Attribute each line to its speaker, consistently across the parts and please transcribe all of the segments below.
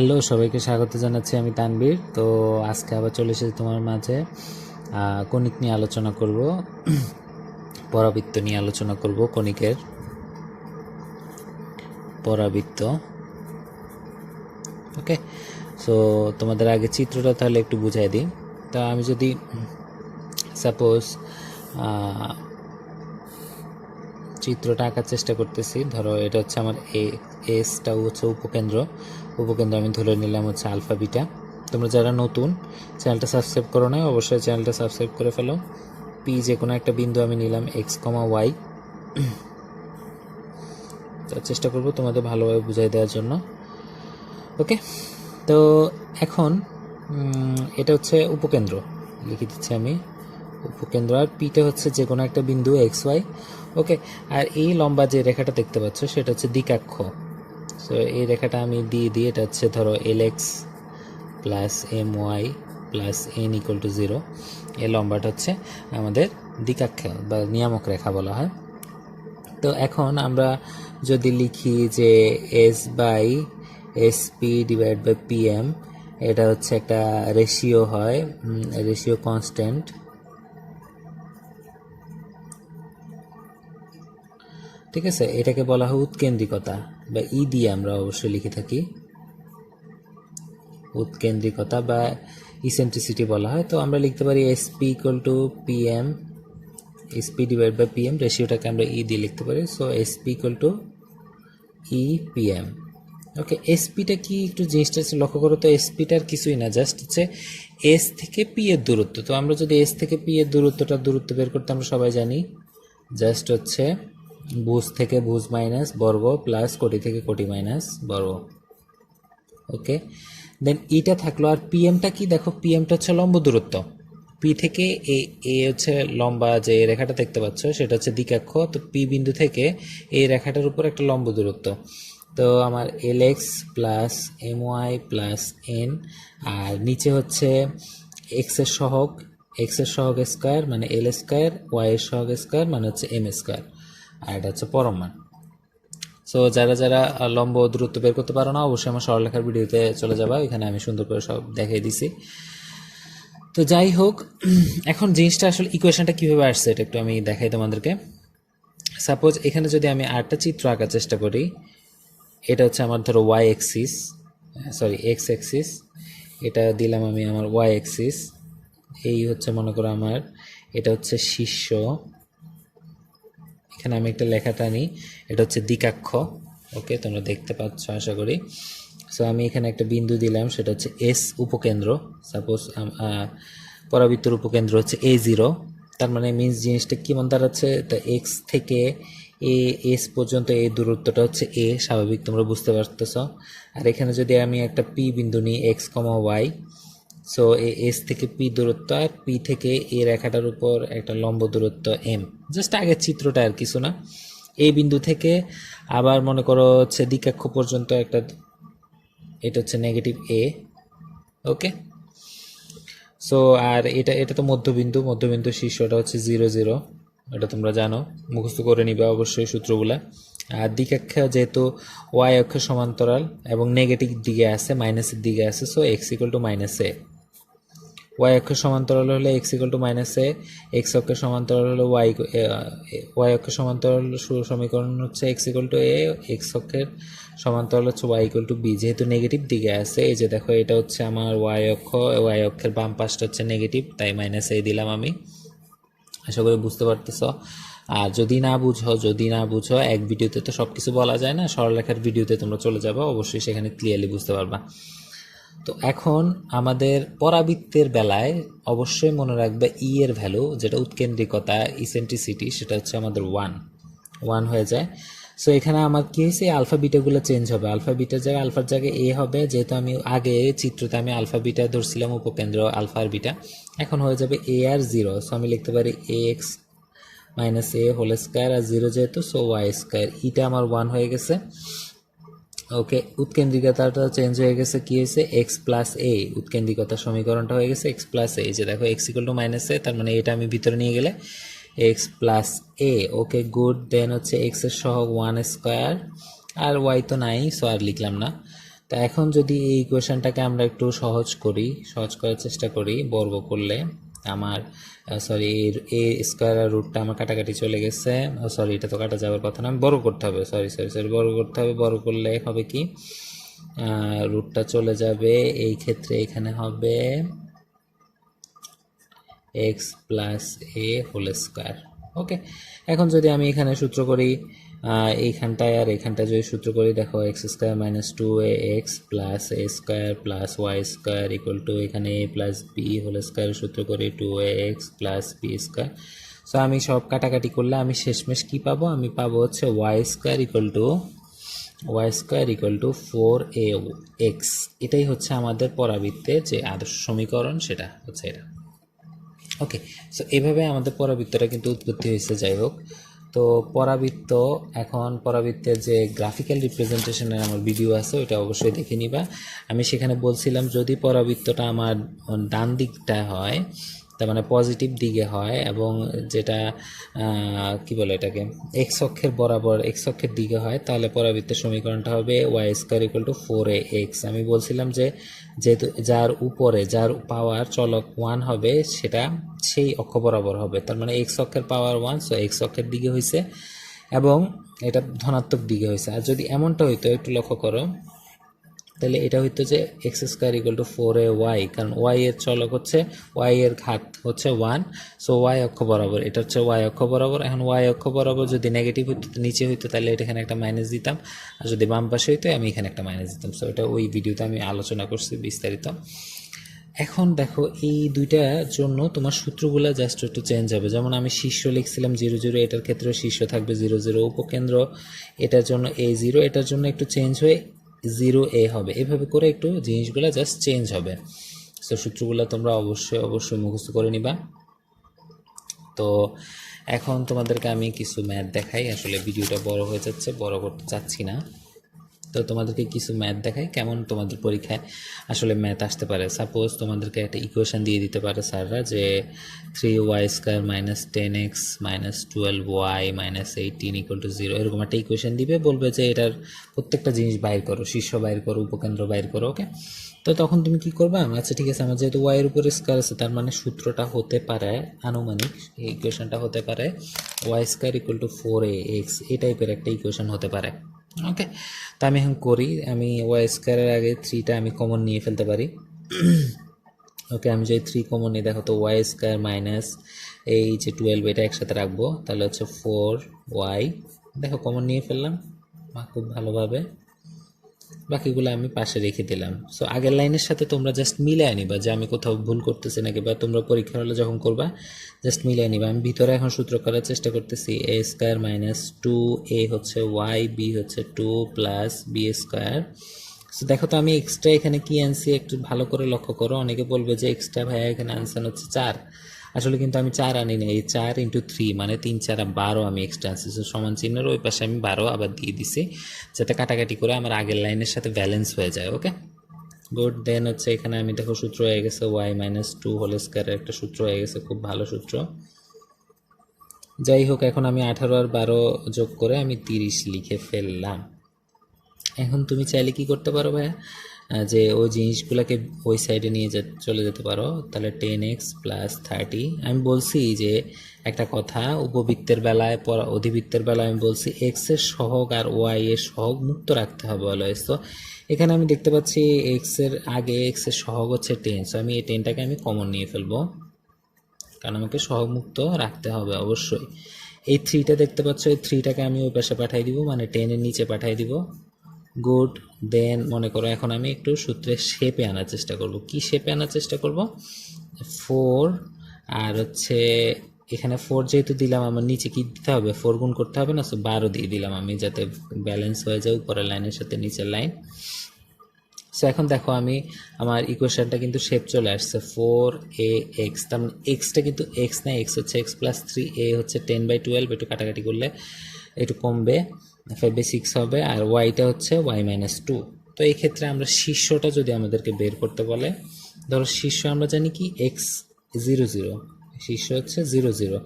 Speaker 1: Hello, সবাইকে স্বাগত জানাচ্ছি। আমি তানবীর। তো আজকে আবার চলে এসেছি তোমার মাঝে। কণিক নিয়ে আলোচনা করব, পরাবৃত্ত নিয়ে আলোচনা করব। কণিকের পরাবৃত্ত। ওকে, সো তোমাদের আগে চিত্রটা তাহলে একটু বুঝাই দিই। তা আমি যদি সাপোজ চিত্রটা আঁকার চেষ্টা করতেছি, ধরো এটা হচ্ছে আমার এসটা হচ্ছে উপকেন্দ্র আমি ধরে নিলাম হচ্ছে আলফা বিটা। তোমরা যারা নতুন চ্যানেলটা সাবস্ক্রাইব করো না, অবশ্যই চ্যানেলটা সাবস্ক্রাইব করে ফেলো। পি যে কোনো একটা বিন্দু আমি নিলাম এক্স কমা ওয়াই। চেষ্টা করব তোমাদের ভালোভাবে বুঝাই দেওয়ার জন্য। ওকে, তো এখন এটা হচ্ছে উপকেন্দ্র, লিখে দিচ্ছি আমি উপকেন্দ্র। আর পিটা হচ্ছে যে কোনো একটা বিন্দু এক্স ওয়াই। ওকে, আর এই লম্বা যে রেখাটা দেখতে পাচ্ছ সেটা হচ্ছে দিকাক্ষ। সো এই রেখাটা আমি দিয়ে এটা হচ্ছে ধরো l x plus m y plus n equal to 0। এই লম্বাটা হচ্ছে আমাদের দিকাক্ষ বা নিয়ামক রেখা বলা হয়। তো এখন আমরা যদি লিখি যে S by S P divide by P M, এটা হচ্ছে একটা রেশিও হয়, রেশিও কনস্ট্যান্ট। ঠিক আছে, এটাকে বলা হয় উৎকেন্দ্রিকতা বা ই দিয়ে আমরা অবশ্যই লিখে থাকি উৎকেন্দ্রিকতা বা ইসেন্ট্রিসিটি বলা হয়। তো আমরা লিখতে পারি sp equal to p m, sp divide by P m, রেশিওটাকে আমরা ই দিয়ে লিখতে পারি। So sp equal to e p m. Okay, এসপিটা কি একটু জিনিসটা লক্ষ্য করো তো। এসপিটার কিছুই না, জাস্ট হচ্ছে এস থেকে পি এর দূরত্ব। তো আমরা যদি এস থেকে পি এর দূরত্ব বের করতে, আমরা সবাই জানি জাস্ট হচ্ছে ভুজ থেকে ভুজ মাইনাস বর্গ প্লাস কোটি থেকে কোটি মাইনাস বর্গ। ওকে, দেন ইটা থাকলো। আর পিএমটা কি দেখো, পিএমটা হচ্ছে লম্ব দূরত্ব। পি থেকে এ হচ্ছে লম্বা যে রেখাটা দেখতে পাচ্ছ সেটা হচ্ছে দিকাক্ষ। তো পি বিন্দু থেকে এই রেখাটার উপর একটা লম্ব দূরত্ব। তো আমার l x plus m y plus n, আর নিচে হচ্ছে এক্সের সহগ স্কোয়ার মানে এল স্কোয়ার, ওয়াই এর সহগ স্কোয়ার মানে হচ্ছে এম স্কোয়ার, আর এটা হচ্ছে পরম মান। সো যারা যারা লম্ব দূরত্ব বের করতে পারো না, অবশ্যই আমার সরলরেখার ভিডিওতে চলে যাবা, এখানে আমি সুন্দর করে সব দেখিয়ে দিছি। তো যাই হোক, এখন জিনিসটা আসলে ইকুয়েশনটা কীভাবে আসছে এটা একটু আমি দেখাই তোমাদেরকে। সাপোজ এখানে যদি আমি আরেকটা চিত্র আঁকার চেষ্টা করি, এটা হচ্ছে আমার ধরো Y axis, sorry X axis, এটা দিলাম আমি আমার ওয়াই এক্সিস। এই হচ্ছে মনে করো আমার এটা হচ্ছে শীর্ষ, এখানে আমি একটা লেখা টানি, এটা হচ্ছে দিকাক্ষ। ওকে, তোমরা দেখতে পাচ্ছ আশা করি। সো আমি এখানে একটা বিন্দু দিলাম, সেটা হচ্ছে এস উপকেন্দ্র। সাপোজ পরাবৃত্তর উপকেন্দ্র হচ্ছে A0। তার মানে মিনস জিনিসটা কেমন দাঁড়াচ্ছে, তা এক্স থেকে এস পর্যন্ত এই দূরত্বটা হচ্ছে এ, স্বাভাবিক, তোমরা বুঝতে পারতেছ। আর এখানে যদি আমি একটা পি বিন্দু নিই এক্স কমা ওয়াই, সো এস থেকে পি দূরত্ব, আর পি থেকে এই রেখাটার উপর একটা লম্ব দূরত্ব এম, জাস্ট আগের চিত্রটা আর কিছু না। এই বিন্দু থেকে আবার মনে করো হচ্ছে দিকাক্ষ পর্যন্ত একটা, এটা হচ্ছে নেগেটিভ এ। ওকে, সো আর এটা তো মধ্যবিন্দু শীর্ষটা হচ্ছে 0 0, এটা তোমরা জানো, মুখস্থ করে নিবে অবশ্যই সূত্রগুলা। আর দিকাক্ষ যেহেতু ওয়াই অক্ষের সমান্তরাল এবং নেগেটিভ দিকে আছে, মাইনাসের দিকে আছে, so X equal to minus A. Y অক্ষের সমান্তরাল হলে X equal to minus A, X অক্ষের সমান্তরাল হলে ওয়াই অক্ষের সমান্তরাল সমীকরণ হচ্ছে X equal to A, X অক্ষের সমান্তরাল হচ্ছে ওয়াই ইকুয়াল টু বি। যেহেতু নেগেটিভ দিকে আছে, এই যে দেখো এটা হচ্ছে আমার ওয়াই অক্ষের বাম পাশটা হচ্ছে নেগেটিভ, তাই মাইনাস এ দিলাম আমি। আশা করি বুঝতে পারতেছ। আর যদি না বুঝো এক ভিডিওতে তো সব কিছু বলা যায় না, সরলরেখার ভিডিওতে তোমরা চলে যাবে, অবশ্যই সেখানে ক্লিয়ারলি বুঝতে পারবা। তো এখন আমাদের পরাবৃত্তের বেলায় অবশ্যই মনে রাখবে ই এর ভ্যালু, যেটা উৎকেন্দ্রিকতা ইসেন্ট্রিসিটি, সেটা হচ্ছে আমাদের 1 হয়ে যায়। সো এখানে আমার কি হয়েছে, আলফা বিটাগুলো চেঞ্জ হবে। আলফা বিটার জায়গায় আলফার জায়গায় এ হবে, যেহেতু আমি আগে চিত্রতে আমি আলফা বিটা ধরছিলাম উপকেন্দ্র আলফা আর বিটা, এখন হয়ে যাবে এ আর 0। সো আমি লিখতে পারি এ এক্স মাইনাস এ হোল স্কোয়ার, আর 0 যেহেতু সো ওয়াই স্কোয়ার। ইটা আমার 1 হয়ে গেছে। ওকে, উৎকেন্দ্রিকতাটা চেঞ্জ হয়ে গেছে, কি হয়েছে এক্স প্লাস এ, উৎকেন্দ্রিকতার সমীকরণটা হয়ে গেছে এক্স প্লাস এ। যে দেখো এক্স ইকুয়াল টু মাইনাস এ, তার মানে এটা আমি ভিতরে নিয়ে গেলে এক্স প্লাস এ। ওকে গুড, দেন হচ্ছে এক্স এর সহগ 1 স্কোয়ার, আর ওয়াই তো নাই, সো আর লিখলাম না। তো এখন যদি এই ইকুয়েশনটাকে আমরা একটু সহজ করার চেষ্টা করি, বর্গ করলে আমার সরি এ স্কোয়ার আর রুটটা আমার কাটাকাটি চলে গেছে, সরি এটা তো কাটা যাওয়ার কথা না, আমি বর্গ করতে হবে, সরি বর্গ করতে হবে। বর্গ করলে হবে কি, রুটটা চলে যাবে, এই ক্ষেত্রে এখানে হবে এক্স প্লাস এ হোল স্কোয়ার। ওকে, এখন যদি আমি এখানে সূত্র করি, এইখানটায় আর এখানটায় যদি সূত্র করি, দেখো x square minus two A x plus a square plus y square equal to এখানে a plus b whole square সূত্র করি টু এ x plus b square. So আমি সব কাটাকাটি করলে আমি শেষমেশ কী পাবো, আমি পাবো হচ্ছে Y square equal to four A X. এটাই হচ্ছে আমাদের পরাবৃত্তের যে আদর্শ সমীকরণ, সেটা হচ্ছে এটা। ওকে, সো এইভাবে আমাদের পরাবৃত্তটা কিন্তু উৎপত্তি হয়েছে। যাই হোক, তো পরাবৃত্ত, এখন পরাবৃত্তের যে গ্রাফিক্যাল রিপ্রেজেন্টেশনের আমার ভিডিও আছে ওইটা অবশ্যই দেখে নিবা। আমি সেখানে বলছিলাম যদি পরাবৃত্তটা আমার ডান দিকটা হয়, তার মানে পজিটিভ দিকে হয়, এবং যেটা কি বলে এটাকে এক্স অক্ষের বরাবর এক্স অক্ষের দিকে হয়, তাহলে পরাবৃত্তের সমীকরণটা হবে Y square equal to four A X. আমি বলছিলাম যে যেহেতু যার পাওয়ার চলক 1 হবে সেটা সেই অক্ষ বরাবর হবে, তার মানে এক্স অক্ষের পাওয়ার 1, সো এক্স অক্ষের দিকে হয়েছে এবং এটা ধনাত্মক দিকে হয়েছে। আর যদি এমনটা হইতো, একটু লক্ষ্য করো, তাহলে এটা হইতো যে X square equal to four A Y, কারণ ওয়াই এর চলক হচ্ছে, ওয়াই এর ঘাত হচ্ছে 1, সো ওয়াই অক্ষ বরাবর, এটা হচ্ছে ওয়াই অক্ষ বরাবর। এখন ওয়াই অক্ষ বরাবর যদি নেগেটিভ হইতো, নিচে হইতো, তাহলে এটা এখানে একটা মাইনাস দিতাম, আর যদি বাম পাশে হইতো আমি এখানে একটা মাইনাস দিতাম। সো এটা ওই ভিডিওতে আমি আলোচনা করছি বিস্তারিত। এখন দেখো এই দুইটার জন্য তোমার সূত্রগুলো জাস্ট একটু চেঞ্জ হবে। যেমন আমি শীর্ষ লিখছিলাম 0 0, এটার ক্ষেত্রেও শীর্ষ থাকবে 0 0, উপকেন্দ্র এটার জন্য A0, এটার জন্য একটু চেঞ্জ হয়ে 0A হবে। এভাবে করে একটু জিনিসগুলো জাস্ট চেঞ্জ হবে। সো সূত্রগুলো তোমরা অবশ্যই মুখস্থ করে নিবা। তো এখন তোমাদেরকে আমি কিছু ম্যাথ দেখাই, আসলে ভিডিওটা বড় হয়ে যাচ্ছে, বড় করতে চাচ্ছি না। তো তোমাদেরকে কিছু ম্যাথ দেখাই, কেমন তোমাদের পরীক্ষায় আসলে ম্যাথ আসতে পারে। সাপোজ তোমাদেরকে একটা ইকুয়েশন দিয়ে দিতে পারে স্যাররা যে 3y square minus 10x minus 12y minus 18 equal to 0, এরকম একটা ইকুয়েশন দিবে, বলবে যে এটার প্রত্যেকটা জিনিস বাইর করো, শীর্ষ বাইর করো, উপকেন্দ্র বাইর করো। ওকে, তো তখন তুমি কি করবা, আচ্ছা ঠিক আছে, আমার যেহেতু y এর উপরে স্কোয়ার আছে, তার মানে সূত্রটা হতে পারে আনুমানিক, এই ইকুয়েশনটা হতে পারে y square equal to 4ax, এই টাইপের একটা ইকুয়েশন হতে পারে। ওকে, তা আমি এখন করি, আমি ওয়াই স্কোয়ারের আগে 3টা আমি কমন নিয়ে ফেলতে পারি। ওকে, আমি যদি 3 কমন নিই, দেখো তো ওয়াই স্কোয়ার মাইনাস এই যে 12, এটা একসাথে রাখবো, তাহলে হচ্ছে 4y, দেখো কমন নিয়ে ফেললাম খুব ভালোভাবে, বাকিগুলো আমি পাশে রেখে দিলাম। সো আগের লাইনের সাথে তোমরা জাস্ট মিলিয়ে নিবা যে আমি কোথাও ভুল করতেছি নাকি, বা তোমরা পরীক্ষার হলে যখন করবা জাস্ট মিলিয়ে নিবা। আমি ভিতরে এখন সূত্র করার চেষ্টা করতেছি, a স্কোয়ার মাইনাস 2a হচ্ছে y, b হচ্ছে 2 প্লাস বি স্কোয়ার। সো দেখো তো আমি এক্সট্রা এখানে কি আনছি, একটু ভালো করে লক্ষ্য করো। অনেকে বলবে যে এক্সট্রা ভাইয়া এখানে আনসার হচ্ছে 4, আসলে কিন্তু আমি 4 আনি না, এই 4 × 3 মানে 3 4 12 আমি এক্সট্রা আনছি। সো সমান চিহ্নের ওই পাশে আমি 12 আবার দিয়ে দিছি, যাতে কাটাকাটি করে আমার আগের লাইনের সাথে ব্যালেন্স হয়ে যায়। ওকে, গুড। দেন হচ্ছে এখানে আমি দেখো সূত্র হয়ে গেছে y মাইনাস 2 হোল স্কোয়ারের একটা সূত্র হয়ে গেছে, খুব ভালো সূত্র। যাই হোক, এখন আমি 18 আর 12 যোগ করে আমি 30 লিখে ফেললাম। এখন তুমি চাইলে কি করতে পারো ভাইয়া, যে ওই জিনিসগুলোকে ওই সাইডে নিয়ে চলে যেতে পারো, তাহলে 10x প্লাস 30। আমি বলছি যে একটা কথা, উপবৃত্তের বেলায় অধিবৃত্তের বেলায় আমি বলছি এক্স এর সহগ আর ওয়াই এর সহগ মুক্ত রাখতে হবে অলওয়েজ। তো এখানে আমি দেখতে পাচ্ছি এক্স এর আগে এক্স এর সহগ হচ্ছে 10, সো আমি এই 10টাকে আমি কমন নিয়ে ফেলবো, কারণ আমাকে সহগ মুক্ত রাখতে হবে অবশ্যই। এই 3টা দেখতে পাচ্ছ, এই 3টাকে আমি ওই পাশে পাঠিয়ে দিব, মানে 10 এর নিচে পাঠিয়ে দিব। গুড। দেন মনে করো এখন আমি একটু সূত্রের শেপে আনার চেষ্টা করব। কি শেপে আনার চেষ্টা করব, 4 আর হচ্ছে এখানে 4 যেহেতু দিলাম, আমার নিচে কি দিতে হবে, 4 গুণ করতে হবে না, সো 12 দিয়ে দিলাম আমি, যাতে ব্যালেন্স হয়ে যায় উপরের লাইনের সাথে নিচের লাইন। সো এখন দেখো আমি আমার ইকুয়েশনটা কিন্তু শেপ চলে আসছে 4ax, তার মানে এক্সটা কিন্তু এক্স না, এক্স হচ্ছে এক্স প্লাস 3, a হচ্ছে 10/12, একটু কাটাকাটি করলে একটু কমবে, 5/6 হবে, আর ওয়াইটা হচ্ছে y মাইনাস 2। তো এই ক্ষেত্রে আমরা শীর্ষটা যদি আমাদেরকে বের করতে বলে, ধরো শীর্ষ আমরা জানি কি x 0 0, শীর্ষ হচ্ছে 0 0,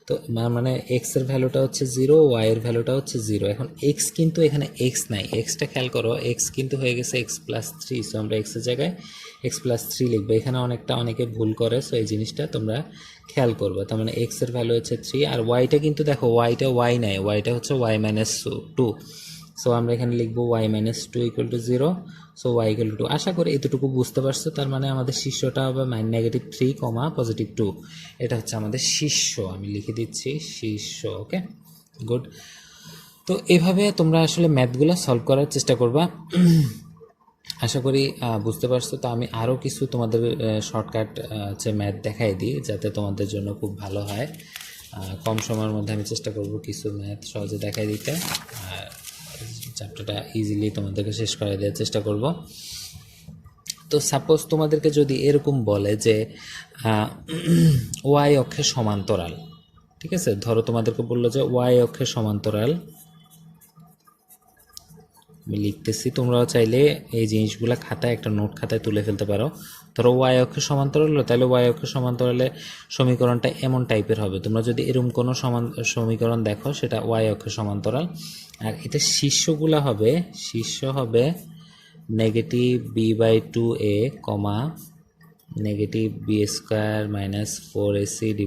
Speaker 1: তো মানে এক্স এর ভ্যালুটা হচ্ছে 0, ওয়াই এর ভ্যালুটা হচ্ছে 0। এখন এক্স কিন্তু এখানে এক্স নাই, এক্সটা খেয়াল করো, এক্স কিন্তু হয়ে গেছে x+3। সো আমরা এক্স এর জায়গায় x+3 লিখবো। এখানে অনেকে ভুল করে, সো এই জিনিসটা তোমরা খেয়াল করবে। তার মানে এক্স এর ভ্যালু হচ্ছে 3, আর ওয়াইটা কিন্তু দেখো ওয়াই নাই, ওয়াইটা হচ্ছে y-2। সো আমরা এখানে লিখবো y-2 = 0। So y = 2। আশা করি এতটুকু বুঝতে পারছো। তার মানে আমাদের শীর্ষটা হবে -3, +2। এটা হচ্ছে আমাদের শীর্ষ, আমি লিখে দিচ্ছি শীর্ষ। ওকে, গুড। তো এভাবে তোমরা আসলে ম্যাথগুলো সলভ করার চেষ্টা করবা। আশা করি বুঝতে পারছো। তো আমি আরও কিছু তোমাদের শর্টকাট হচ্ছে ম্যাথ দেখাই দিই, যাতে তোমাদের জন্য খুব ভালো হয়। কম সময়ের মধ্যে আমি চেষ্টা করব কিছু ম্যাথ সহজে দেখাই দিতে, আর চ্যাপ্টারটা ইজিলি তোমাদেরকে শেষ করে দেওয়ার চেষ্টা করব। তো সাপোজ তোমাদেরকে যদি এরকম বলে যে ওয়াই অক্ষের সমান্তরাল, ঠিক আছে, ধরো তোমাদেরকে বললো যে ওয়াই অক্ষের সমান্তরাল, আমি লিখতেছি, তোমরাও চাইলে এই জিনিসগুলো খাতায়, একটা নোট খাতায় তুলে ফেলতে পারো। ধরো ওয়াই অক্ষের সমান্তরাল হলো, তাহলে ওয়াই অক্ষের সমান্তরালে সমীকরণটা এমন টাইপের হবে। তোমরা যদি এরকম কোনো সমীকরণ দেখো, সেটা ওয়াই অক্ষের সমান্তরাল। আর এটা শীর্ষগুলো হবে, শীর্ষ হবে -b/2a, -b² - 4ac /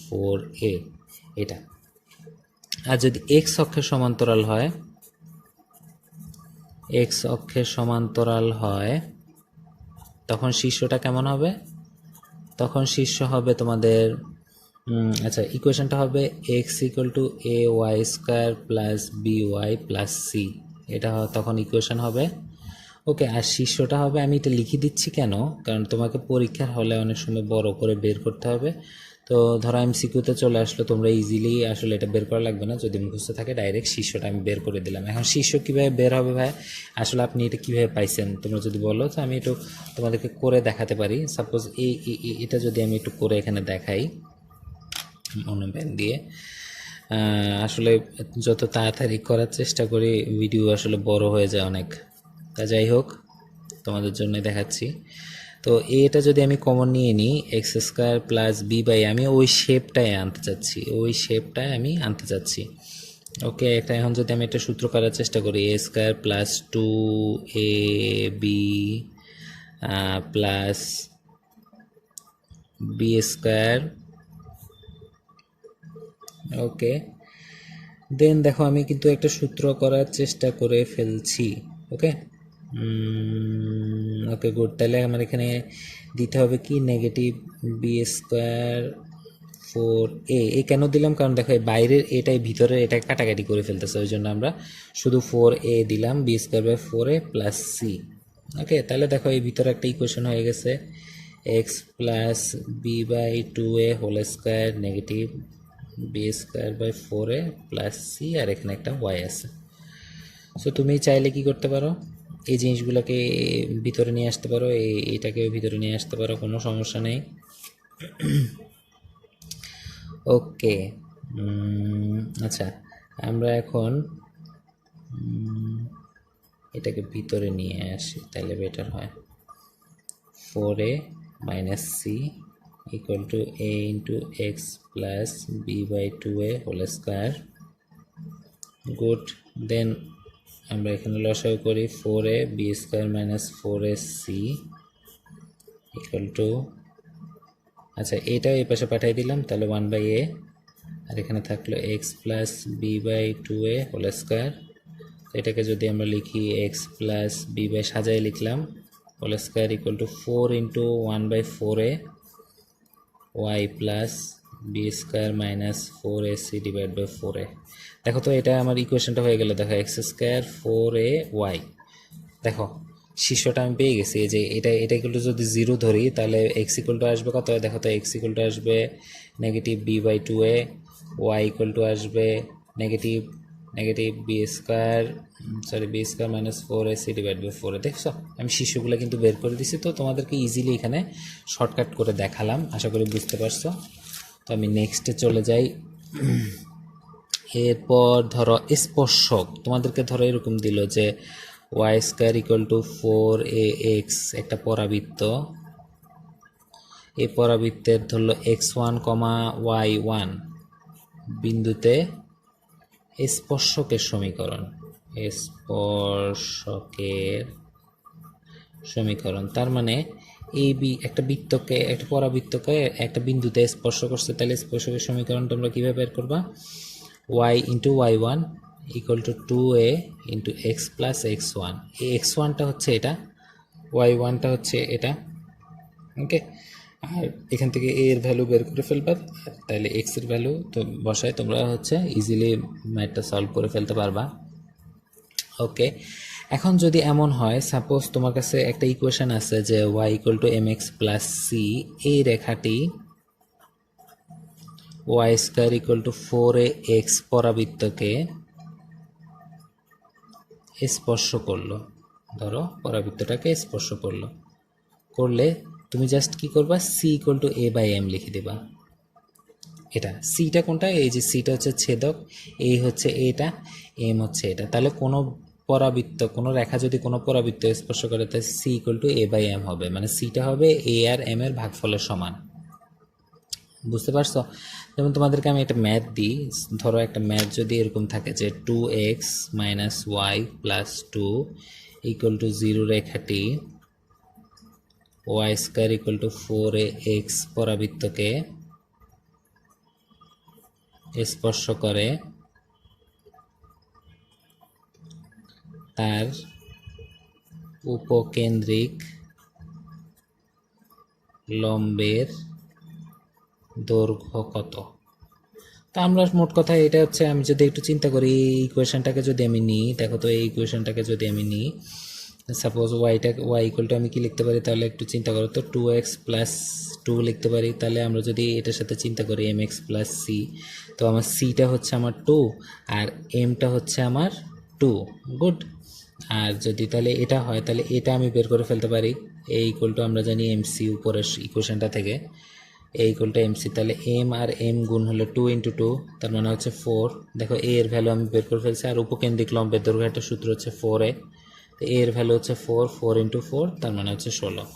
Speaker 1: 4a, এটা। আর যদি এক্স অক্ষের সমান্তরাল হয়, এক্স অক্ষের সমান্তরাল হয়, তখন শীর্ষটা কেমন হবে? তখন শীর্ষ হবে তোমাদের আচ্ছা, ইকুয়েশনটা হবে x = ay² + by + c। এটা তখন ইকুয়েশন হবে। ওকে, আর শীর্ষটা হবে, আমি এটা লিখে দিচ্ছি কেন, কারণ তোমাকে পরীক্ষার হলে অনেক সময় বড় করে বের করতে হবে। তো ধরো এমসিকিউতে চলে আসলো, তোমরা ইজিলি আসলে এটা বের করা লাগবে না, যদি মুখস্থ থাকে ডাইরেক্ট শীর্ষটা আমি বের করে দিলাম। এখন শীর্ষ কীভাবে বের হবে ভাই, আসলে আপনি এটা কীভাবে পাইছেন তোমরা যদি বলো, তো আমি একটু তোমাদেরকে করে দেখাতে পারি। সাপোজ এটা যদি আমি একটু করে এখানে দেখাই অন্য পেন দিয়ে, আসলে যত তাড়াতাড়ি করার চেষ্টা করি ভিডিও আসলে বড় হয়ে যায় অনেক। তা যাই হোক, তোমাদের জন্য দেখাচ্ছি। তো এটা যদি আমি কমন নিয়ে নিই, x² + b/, আমি ওই শেপটায় আমি আনতে চাচ্ছি। ওকে, একটা এখন যদি আমি একটা সূত্র করার চেষ্টা করি, a² + 2ab + b²। ওকে, দেন দেখো আমি কিন্তু একটা সূত্র করার চেষ্টা করে ফেলছি। ওকে, ওকে, গুড। তাহলে আমার এখানে দিতে হবে কি, -b² 4a। এই কেন দিলাম, কারণ দেখো এই বাইরের এটাই ভিতরের এটা কাটাকাটি করে ফেলতেছে, ওই জন্য আমরা শুধু 4a দিলাম, b² / 4a + c। ওকে, তাহলে দেখো এই ভিতরে একটা ইকুয়েশন হয়ে গেছে, x + b/2a² -b² / 4a + c, আর এখানে একটা y আছে। সো তুমি চাইলে কি করতে পারো, এই জিনিসগুলোকে ভিতরে নিয়ে আসতে পারো, এইটাকে ভিতরে নিয়ে আসতে পারো, কোনো সমস্যা নেই। ওকে, আচ্ছা, আমরা এখন এটাকে ভিতরে নিয়ে আসি, তাহলে বেটার হয়। 4a - c = a × x + b/2a²। Good. দেন আমরা এখানে লসাগু করি, 4a b² - 4ac = আচ্ছা, এটাও এই পাশে পাঠিয়ে দিলাম, তাহলে 1/a, আর এখানে থাকলো x + b/2a²। তো এটাকে যদি আমরা লিখি x + b সাজায় লিখলাম, ² = 4 × 1/4a y + b² - 4ac / 4a। দেখো তো এটা আমার ইকুয়েশনটা হয়ে গেল। দেখো x² 4ay, দেখো শীর্ষটা আমি পেয়ে গেছি। এই যে এটা যদি 0 ধরি, তাহলে x = আসবে কত, দেখো তো x = আসবে -b/2a, y = আসবে -b² - 4ac / 4a। দেখছো, আমি শীর্ষগুলো কিন্তু বের করে দিছি। তো তোমাদেরকে ইজিলি এখানে শর্টকাট করে দেখালাম, আশা করি বুঝতে পারছো। তো আমি নেক্সটে চলে যাই। এরপর ধরো স্পর্শক, তোমাদেরকে ধরো এরকম দিল যে y² = 4ax, একটা পরাবৃত্ত। এই পরাবৃত্তের ধরলো x1, y1, বিন্দুতে স্পর্শকের সমীকরণ, স্পর্শকের সমীকরণ। তার মানে এই একটা বৃত্তকে, একটা পরাবৃত্তকে একটা বিন্দুতে স্পর্শ করছে, তাহলে স্পর্শকের সমীকরণ তোমরা কীভাবে বের করবা? y into y1 equal to 2a into x plus x1। এই x1টা হচ্ছে এটা, y1টা হচ্ছে এটা, ওকে। আর এখান থেকে a এর ভ্যালু বের করে ফেলবা, তাহলে x এর ভ্যালু তো বসায় তোমরা হচ্ছে ইজিলি ম্যাথটা সলভ করে ফেলতে পারবা, ওকে। এখন যদি এমন হয়, সাপোজ তোমার কাছে একটা ইকুয়েশন আছে যে y equal to mx plus c, এই রেখাটি y square equal to 4ax পরাবৃত্তকে স্পর্শ করলো। ধরো পরাবৃত্তটাকে স্পর্শ করলে তুমি জাস্ট কি করবা? c equal to a by m লিখে দেবা। এটা সিটা কোনটা? এই যে সিটা হচ্ছে ছেদক, এই হচ্ছে এটা, এম হচ্ছে এটা। তাহলে কোনো পরাবৃত্ত, কোনো রেখা যদি কোনো পরাবৃত্ত স্পর্শ করে, তাহলে C equal to A by M হবে, মানে সিটা হবে এ আর এম এর ভাগফলের সমান। বুঝতে পারছো? যেমন তোমাদেরকে আমি একটা ম্যাথ দিই, ধরো একটা ম্যাথ যদি এরকম থাকে যে 2x minus Y plus 2 equal to 0 রেখাটি Y square equal to 4ax পরাবৃত্তকে স্পর্শ করে, তার উপকেন্দ্রিক লম্বের দৈর্ঘ্য কত? তো আমরা মোট কথা এটা হচ্ছে, আমি যদি একটু চিন্তা করি এই ইকুয়েশনটাকে যদি আমি নিই, দেখো তো এই ইকুয়েশনটাকে যদি আমি নিই, সাপোজ ওয়াই ইকুয়াল টু আমি কি লিখতে পারি? তাহলে একটু চিন্তা করো তো, 2x প্লাস 2 লিখতে পারি। তাহলে আমরা যদি এটার সাথে চিন্তা করি mx প্লাস c, তো আমার সিটা হচ্ছে আমার 2 আর এমটা হচ্ছে আমার 2, গুড। আর যদি তাহলে এটা হয়, তাহলে এটা আমি বের করে ফেলতে পারি, এ ইকুয়াল টু আমরা জানি এমসি উপরের ইকুয়েশনটা থেকে, এ ইকুয়াল টু এমসি। তাহলে এম আর এম গুণ হলো 2 ইন্টু 2, তার মানে হচ্ছে 4। দেখো এ এর ভ্যালু আমি বের করে ফেলছি, আর উপকেন্দ্রিক লম্বের দৈর্ঘ্য একটা সূত্র হচ্ছে 4a, তো এ এর ভ্যালু হচ্ছে 4 ইন্টু 4, তার মানে হচ্ছে 16।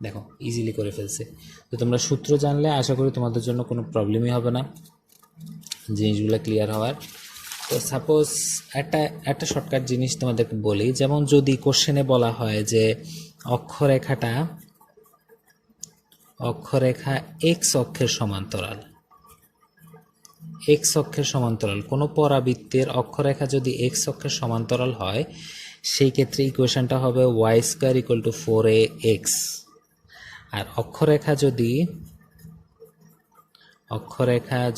Speaker 1: দেখো ইজিলি করে ফেলছে। তো তোমরা সূত্র জানলে আশা করি তোমাদের জন্য কোনো প্রবলেমই হবে না জিনিসগুলো ক্লিয়ার হওয়ার। তো সাপোজ একটা শর্টকাট জিনিস তোমাদেরকে বলি, যেমন যদি কোশ্চেনে বলা হয় যে অক্ষরেখা এক্স অক্ষের সমান্তরাল, কোনো পরাবৃত্তের অক্ষরেখা যদি এক্স অক্ষের সমান্তরাল হয়, সেই ক্ষেত্রে ইকুয়েশনটা হবে Y square equal to 4ax। আর অক্ষরেখা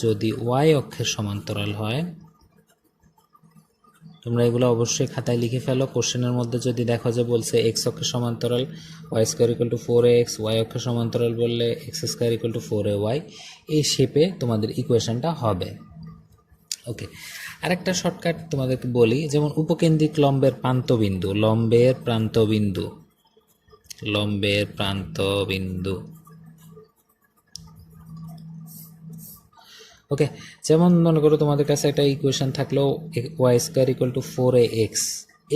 Speaker 1: যদি ওয়াই অক্ষের সমান্তরাল হয়, তোমরা এগুলো অবশ্যই খাতায় লিখে ফেলো। কোশ্চেনের মধ্যে যদি দেখো যে বলছে এক্স অক্ষের সমান্তরাল Y square equal to 4ax, Y অক্ষের সমান্তরাল বললে x square equal to 4ay, এই শেপে তোমাদের ইকুয়েশনটা হবে, ওকে। আরেকটা শর্টকাট তোমাদেরকে বলি, যেমন উপকেন্দ্রিক লম্বের প্রান্তবিন্দু, ওকে। যেমন মনে করো তোমাদের কাছে একটা ইকুয়েশন থাকলো Y square equal to 4ax,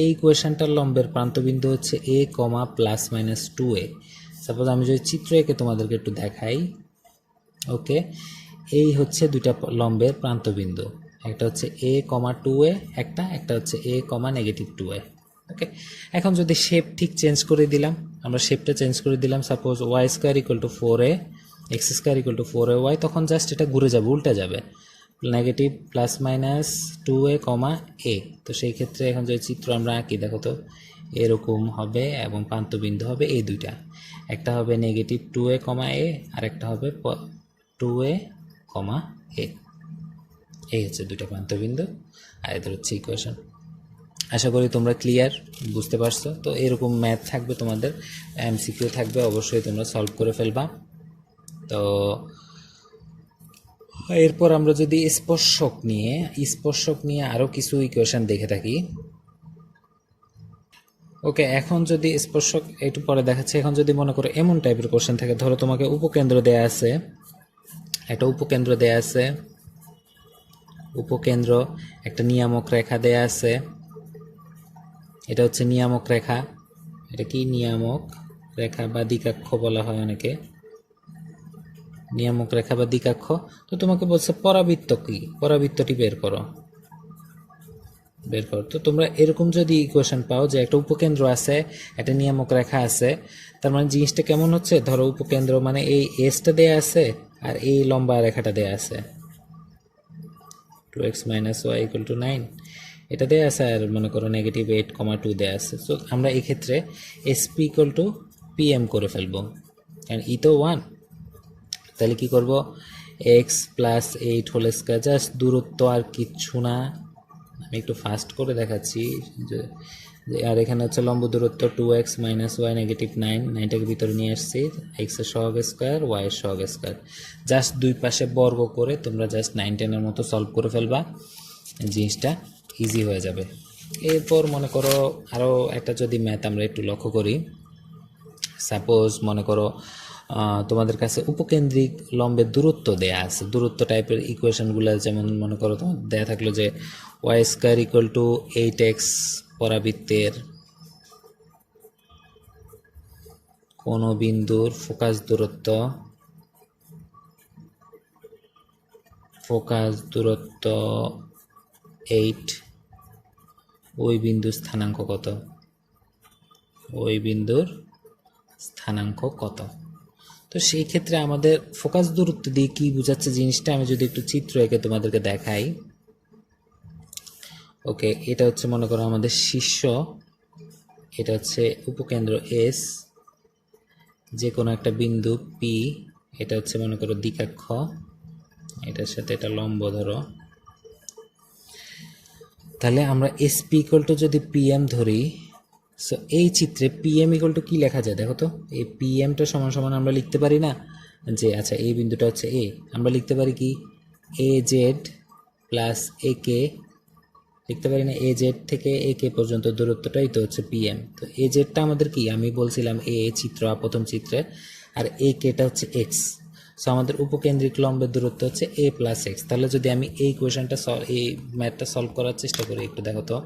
Speaker 1: এই ইকুয়েশনটার লম্বের প্রান্তবিন্দু হচ্ছে a comma plus minus 2a। Suppose আমি যদি চিত্র এঁকে তোমাদেরকে একটু দেখাই, ওকে। এই হচ্ছে দুইটা লম্বের প্রান্তবিন্দু, একটা হচ্ছে a কমা 2a, একটা হচ্ছে a কমা নেগেটিভ 2a, ওকে। এখন যদি শেপ ঠিক চেঞ্জ করে দিলাম, আমরা শেপটা চেঞ্জ করে দিলাম, suppose Y square equal to 4a X square equal to 4ay, তখন জাস্ট এটা ঘুরে যাবে, উল্টে যাবে, নেগেটিভ প্লাস মাইনাস 2a কমা a। তো সেই ক্ষেত্রে এখন যদি চিত্র আমরা আঁকি, দেখো তো এরকম হবে, এবং প্রান্তবিন্দু হবে এই দুইটা, একটা হবে নেগেটিভ 2a কমা a, আর একটা হবে 2a কমা a। এই হচ্ছে দুইটা প্রান্তবিন্দু, আর এদের হচ্ছে ইকুয়েশন। আশা করি তোমরা ক্লিয়ার, বুঝতে পারছো। তো এরকম ম্যাথ থাকবে তোমাদের, এমসিকিউ থাকবে, অবশ্যই তোমরা সলভ করে ফেলবা। তো এরপর আমরা যদি স্পর্শক নিয়ে আরও কিছু ইকুয়েশন দেখে থাকি, ওকে। এখন যদি স্পর্শক একটু পরে দেখাচ্ছে, এখন যদি মনে করো এমন টাইপের কোশ্চেন থাকে, ধরো তোমাকে উপকেন্দ্র দেয়া আছে, উপকেন্দ্র একটা নিয়ামক রেখা দেয়া আছে, এটা হচ্ছে নিয়ামক রেখা, এটা কি নিয়ামক রেখা বা দিকাক্ষ বলা হয় অনেকে, নিয়ামক রেখা বা দিকাক্ষ। তো তোমাকে বলছে পরাবৃত্ত কি, পরাবৃত্তটি বের করো। তো তোমরা এরকম যদি ইকুয়েশন পাও যে একটা উপকেন্দ্র আছে, একটা নিয়ামক রেখা আছে, তার মানে জিনিসটা কেমন হচ্ছে, ধরো উপকেন্দ্র মানে এই এসটা দেয়া আছে আর এই লম্বা রেখাটা দেয়া আছে 2x - y = 9, এটা দেয়া আছে, আর মনে করো -8,2 দেয়া আছে। তো আমরা এই ক্ষেত্রে SP = PM করে ফেলবো, কারণ ই তো 1। তাহলে কি করব, x + 8² জাস্ট দূরত্ব আর কিচ্ছু না। আমি একটু ফাস্ট করে দেখাচ্ছি আর এখানে হচ্ছে লম্ব দূরত্ব 2x - y -9, 9টাকে ভিতরে নিয়ে আসছি, x এর সহগ স্কয়ার y এর সহগ স্কয়ার, জাস্ট দুই পাশে বর্গ করে তোমরা জাস্ট 9 10 এর মতো সলভ করে ফেলবা, জিনিসটা ইজি হয়ে যাবে। এরপর মনে করো আরও একটা যদি ম্যাথ আমরা একটু লক্ষ্য করি, সাপোজ মনে করো তোমাদের কাছে উপকেন্দ্রিক লম্বের দূরত্ব দেয়া আছে, দূরত্ব টাইপের ইকুয়েশনগুলো, যেমন মনে করো তোমার দেয়া থাকলো যে y² = 8x পরাবৃত্তের কোন বিন্দুর ফোকাস দূরত্ব 8, ওই বিন্দুর স্থানাঙ্ক কত, তো সেই ক্ষেত্রে আমাদের ফোকাস দূরত্ব দিয়ে কি বোঝাচ্ছে জিনিসটা আমি যদি একটু চিত্র এঁকে তোমাদেরকে দেখাই। ওকে, এটা হচ্ছে মনে করো আমাদের শীর্ষ, এটা হচ্ছে উপকেন্দ্র S, যে কোনো একটা বিন্দু P, এটা হচ্ছে মনে করো দিকাক্ষ, এটার সাথে এটা লম্ব ধরো। তাহলে আমরা SP = যদি PM ধরি, সো এই চিত্রে PM = কি লেখা যায় দেখো তো, এই PMটা সমান সমান আমরা লিখতে পারি না যে, আচ্ছা এই বিন্দুটা হচ্ছে A, আমরা লিখতে পারি কি AZ + AK, লিখতে পারি না, AZ থেকে AK পর্যন্ত দূরত্বটাই তো হচ্ছে PM। তো AZটা আমাদের কি, আমি বলছিলাম A চিত্র প্রথম চিত্রে, আর AKটা হচ্ছে X। সো আমাদের উপকেন্দ্রিক লম্বের দূরত্ব হচ্ছে A + X। তাহলে যদি আমি এই কোয়েশনটা এই ম্যাথটা সলভ করার চেষ্টা করি, একটু দেখো তো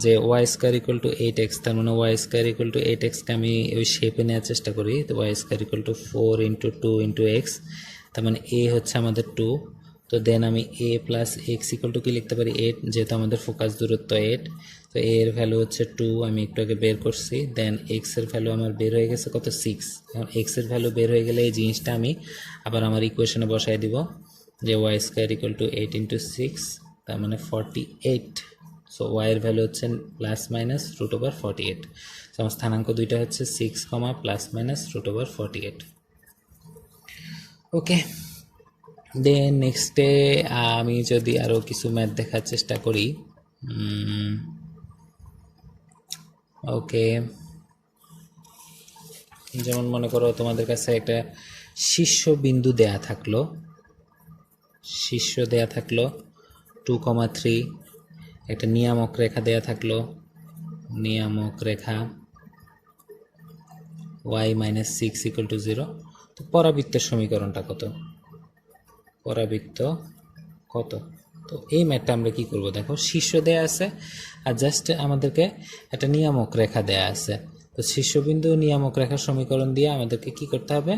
Speaker 1: যে y² = 8x, তার মানে y² = 8x কে আমি ওই শেপে নেওয়ার চেষ্টা করি। তো y² = 4 × 2 × x, তার মানে a হচ্ছে আমাদের 2। তো দেন আমি a + x = কি লিখতে পারি 8, যেহেতু আমাদের ফোকাস দূরত্ব 8। তো a এর ভ্যালু হচ্ছে 2, আমি একটু আগে বের করছি। দেন x এর ভ্যালু আমার বের হয়ে গেছে কত, 6। এখন x এর ভ্যালু বের হয়ে গেলে এই জিনিসটা আমি আবার আমার ইকুয়েশনে বসাই দিব যে y² = 8 × 6, তার মানে 48। সো y এর ভ্যালু হচ্ছে ±√48। সো আমার স্থানাঙ্ক দুইটা হচ্ছে 6, ±√48। ওকে, দেন নেক্সটে আমি যদি আরও কিছু ম্যাথ দেখার চেষ্টা করি। ওকে, যেমন মনে করো তোমাদের কাছে একটা শীর্ষ বিন্দু দেয়া থাকলো, 2,3, একটা নিয়ামক রেখা দেয়া থাকলো, নিয়ামক রেখা y - 6 = 0। তো পরাবৃত্তের সমীকরণটা কত, তো এই ম্যাথটা আমরা কি করব, দেখো শীর্ষ দেয়া আছে আর জাস্ট আমাদেরকে একটা নিয়ামক রেখা দেয়া আছে। তো শীর্ষবিন্দু নিয়ামক রেখার সমীকরণ দিয়ে আমাদেরকে কি করতে হবে,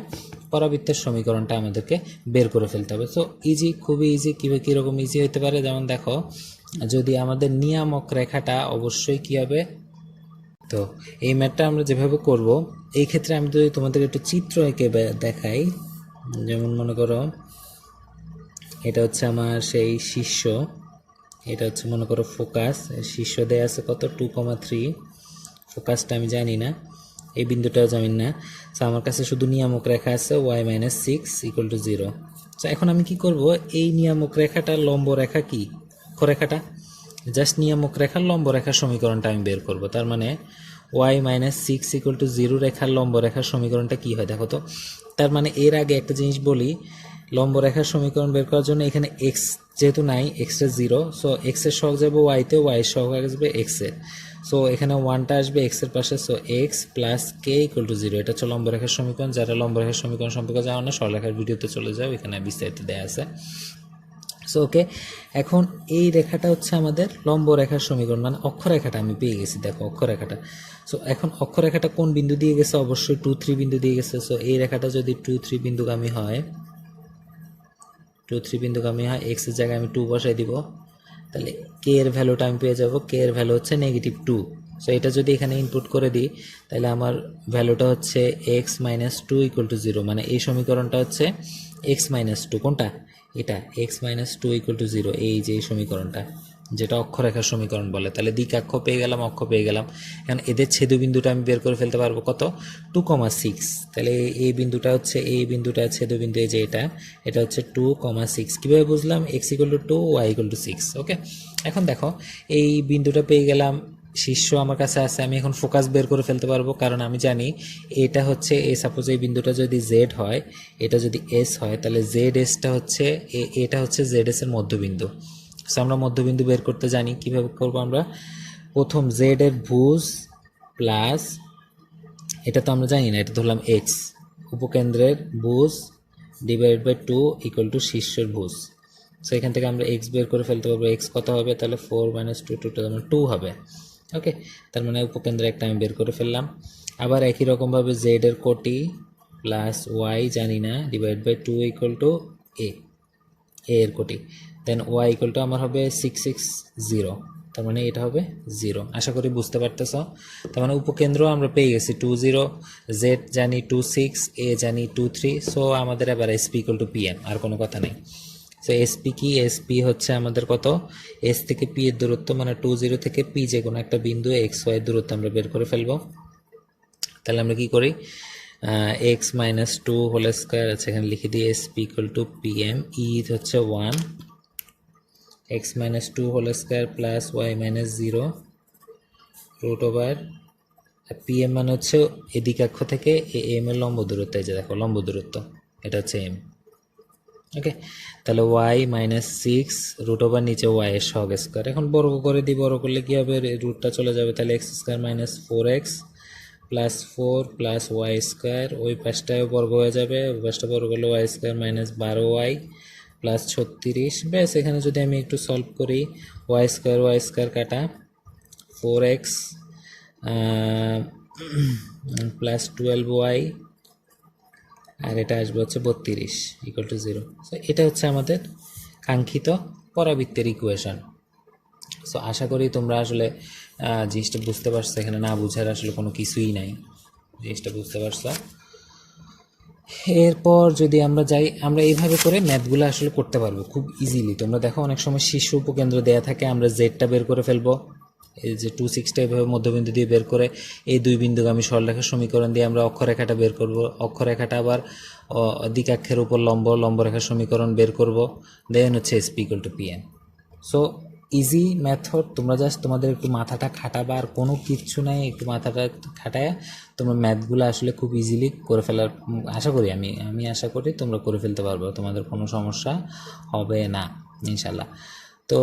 Speaker 1: পরাবৃত্তের সমীকরণটা আমাদেরকে বের করে ফেলতে হবে। তো ইজি, খুবই ইজি। কীরকম ইজি হতে পারে, যেমন দেখো যদি আমাদের নিয়ামক রেখাটা অবশ্যই কি হবে, তো এই ম্যাথটা আমরা যেভাবে করব, এই ক্ষেত্রে আমি যদি তোমাদের একটু চিত্র এঁকে দেখাই, যেমন মনে করো এটা হচ্ছে আমার সেই শীর্ষ, এটা হচ্ছে মনে করো ফোকাস, শীর্ষ দেয়া আছে কত 2,3, ফোকাসটা আমি জানি না, এই বিন্দুটাও জানি না। সো আমার কাছে শুধু নিয়ামক রেখা আছে y - 6 = 0। তো এখন আমি কি করব, এই নিয়ামক রেখাটার লম্ব রেখা কি, অক্ষরেখাটা, জাস্ট নিয়ামক রেখার লম্ব রেখার সমীকরণটা আমি বের করব। তার মানে y - 6 = 0 রেখার লম্ব রেখার সমীকরণটা কি হয় দেখো তো। তার মানে এর আগে একটা জিনিস বলি, লম্ব রেখার সমীকরণ বের করার জন্য এখানে x যেহেতু নাই, x-টা 0, সো x এর সহগ যাবে y-তে, y এর সহগ আসবে x-এ, সো এখানে 1টা আসবে x এর পাশে, সো x + k = 0। এটা হচ্ছে লম্ব রেখার সমীকরণ। যারা লম্ব রেখার সমীকরণ সম্পর্কে জানো না, সরলরেখার ভিডিওতে চলে যাও, এখানে বিস্তারিত দেয়া আছে। সো ওকে, এখন এই রেখাটা হচ্ছে আমাদের লম্ব রেখার সমীকরণ, মানে অক্ষরেখাটা আমি পেয়ে গেছি, দেখো অক্ষরেখাটা। সো এখন অক্ষরেখাটা কোন বিন্দু দিয়ে গেছে, অবশ্যই 2, 3 বিন্দু দিয়ে গেছে। সো এই রেখাটা যদি 2, 3 বিন্দুগামী হয়, 2 3 বিন্দুগামী হয়, এক্স এর জায়গায় আমি 2 বসাই দিব, তাহলে কে এর ভ্যালুটা আমি পেয়ে যাব, কে এর ভ্যালু হচ্ছে -2। সো এটা যদি এখানে ইনপুট করে দিই তাহলে আমার ভ্যালুটা হচ্ছে x - 2 = 0, মানে এই সমীকরণটা হচ্ছে x - 2, কোনটা এটা, x - 2 = 0, এই যে এই সমীকরণটা যেটা অক্ষরেখার সমীকরণ বলে। তাহলে দিকাক্ষ পেয়ে গেলাম, অক্ষ পেয়ে গেলাম। এখন এদের ছেদবিন্দুটা আমি বের করে ফেলতে পারবো কত, 2,6। তাহলে এই বিন্দুটা হচ্ছে, এই বিন্দুটা ছেদবিন্দু, এই যে এটা হচ্ছে 2,6। কীভাবে বুঝলাম, x = 2, y = 6। ওকে, এখন দেখো এই বিন্দুটা পেয়ে গেলাম, শীর্ষ আমার কাছে আছে, আমি এখন ফোকাস বের করে ফেলতে পারবো, কারণ আমি জানি এটা হচ্ছে সাপোজ এই বিন্দুটা যদি জেড হয়, এটা যদি এস হয়, তাহলে জেড এসটা হচ্ছে এটা হচ্ছে জেড এস এর মধ্যবিন্দু। সো আমরা মধ্যবিন্দু বের করতে জানি, কিভাবে করব আমরা, প্রথম জেড এর ভুজ প্লাস, এটা তো আমরা জানি না, এটা ধরলাম এক্স, উপকেন্দ্রের ভুজ ডিভাইড বাই 2 = শীর্ষের ভুজ। সো এখান থেকে আমরা এক্স বের করে ফেলতে পারবো, এক্স কত হবে, তাহলে 4 - 2 2 হবে। ওকে, তার মানে উপকেন্দ্রে একটা আমি বের করে ফেললাম। আবার একই রকমভাবে জেড এর কোটি প্লাস ওয়াই জানি না ডিভাইড বাই 2 = এ এর কোটি, দেন ওয়াই আমার হবে 660, তার মানে এটা হবে 0। আশা করি বুঝতে পারতেছ। তার মানে উপকেন্দ্র আমরা পেয়ে গেছি 20, জেড জানি 26, এ জানি 23। সো আমাদের এবার এসপি PM, আর কোনো কথা নেই। সো এসপি কি, এসপি হচ্ছে আমাদের কত, এস থেকে পি এর দূরত্ব, মানে 20 থেকে পি যে কোনো একটা বিন্দু এক্স ওয়াই দূরত্ব আমরা বের করে ফেলবো। তাহলে আমরা কি করি, x - 2 হোল স্কোয়ার আছে, এখানে লিখে দিই এসপি PM, ই হচ্ছে 1, x - 2 whole square plus y - 0 √ PM, মানে হচ্ছে এদিকাক্ষ থেকে এম এর লম্ব দূরত্ব, এই যে দেখো লম্ব দূরত্ব, এটা হচ্ছে এম। ওকে, তাহলে y - 6 √ নিচে y এর সহগ স্কোয়ার। এখন বর্গ করে দিই, বর্গ করলে কি হবে, রুটটা চলে যাবে, তাহলে x² - 4x plus 4 plus y square, ওই পাশটায় বর্গ হয়ে যাবে, ওই পাশটা বর্গ করলে y² - 12y প্লাস 36। ব্যাস, এখানে যদি আমি একটু সলভ করি, y² কাটা 4x প্লাস 12y, আর এটা আসবে হচ্ছে 32 = 0। সো এটা হচ্ছে আমাদের কাঙ্ক্ষিত পরাবৃত্তের ইকুয়েশন। সো আশা করি তোমরা আসলে জিনিসটা বুঝতে পারছো, এখানে না বুঝার আসলে কোনো কিছুই নাই, জিনিসটা বুঝতে পারছো। এরপর যদি আমরা যাই, আমরা এইভাবে করে ম্যাথগুলো আসলে করতে পারবো খুব ইজিলি। তোমরা দেখো অনেক সময় শীর্ষ উপকেন্দ্র দেয়া থাকে, আমরা জেডটা বের করে ফেলবো, এই যে 2,6টা এভাবে মধ্যবিন্দু দিয়ে বের করে এই দুই বিন্দুগামী সরলরেখার সমীকরণ দিয়ে আমরা অক্ষরেখাটা বের করব, অক্ষরেখাটা আবার দিকাক্ষের উপর লম্বরেখার সমীকরণ বের করব, দেন হচ্ছে SP PM। So easy method, তোমরা জাস্ট তোমাদের একটু মাথাটা খাটাবা, আর কোনো কিচ্ছু নাই, একটু মাথাটা খাটায় তোমরা ম্যাথগুলো আসলে খুব ইজিলি করে ফেলার আশা করি, আমি আশা করি তোমরা করে ফেলতে পারবে, তোমাদের কোনো সমস্যা হবে না ইনশাল্লাহ। তো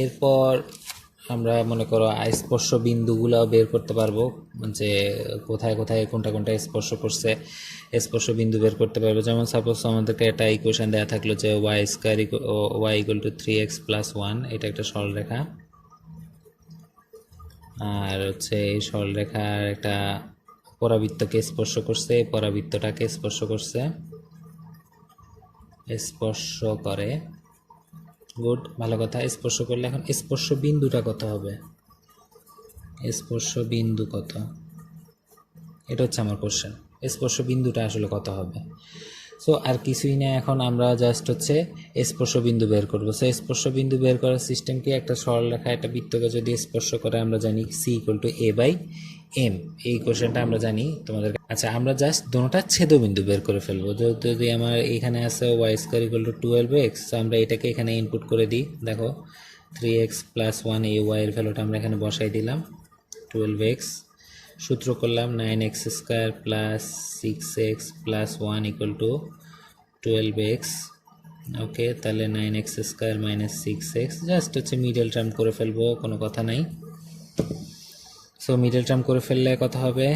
Speaker 1: এরপর আমরা মনে করো স্পর্শ বিন্দুগুলো বের করতে পারবো, যে কোথায় কোথায় কোনটা কোনটা স্পর্শ করছে, স্পর্শ বিন্দু বের করতে পারবো। যেমন সাপোজ আমাদেরকে একটা ইকুয়েশন দেওয়া থাকলো যে y = 3x + 1, এটা একটা সরলরেখা, আর হচ্ছে এই সরলরেখার একটা পরাবৃত্তকে স্পর্শ করছে, পরাবৃত্তটাকে স্পর্শ করছে, স্পর্শ করে, গুড, ভালো কথা। স্পর্শ করলে এখন স্পর্শ বিন্দুটা কত হবে, স্পর্শ বিন্দু কত, এটা হচ্ছে আমার কোশ্চেন, স্পর্শ বিন্দুটা আসলে কত হবে। সো আর কিছুই না, এখন আমরা জাস্ট হচ্ছে স্পর্শ বিন্দু বের করবো। সো স্পর্শ বিন্দু বের করার সিস্টেম কি, একটা সরলরেখা একটা বৃত্তকে যদি স্পর্শ করে আমরা জানি c = a/m, এই কোশ্চেনটা আমরা জানি তোমাদের। আচ্ছা, আমরা জাস্ট দুটোটা ছেদবিন্দু বের করে ফেলবো। যদি আমার এখানে আছে y² = 12x, সো আমরা এটাকে এখানে ইনপুট করে দিই, দেখো 3x + 1 এই y এর ভ্যালুটা আমরা এখানে বসাই দিলাম, 12x সূত্র করলাম 9x² + 6x + 1 = 12x। ওকে, তাহলে 9x² - 6x, জাস্ট হচ্ছে মিডল টার্ম করে ফেলবো, কোনো কথা নাই। সো মিডল টার্ম করে ফেললে কত হবে,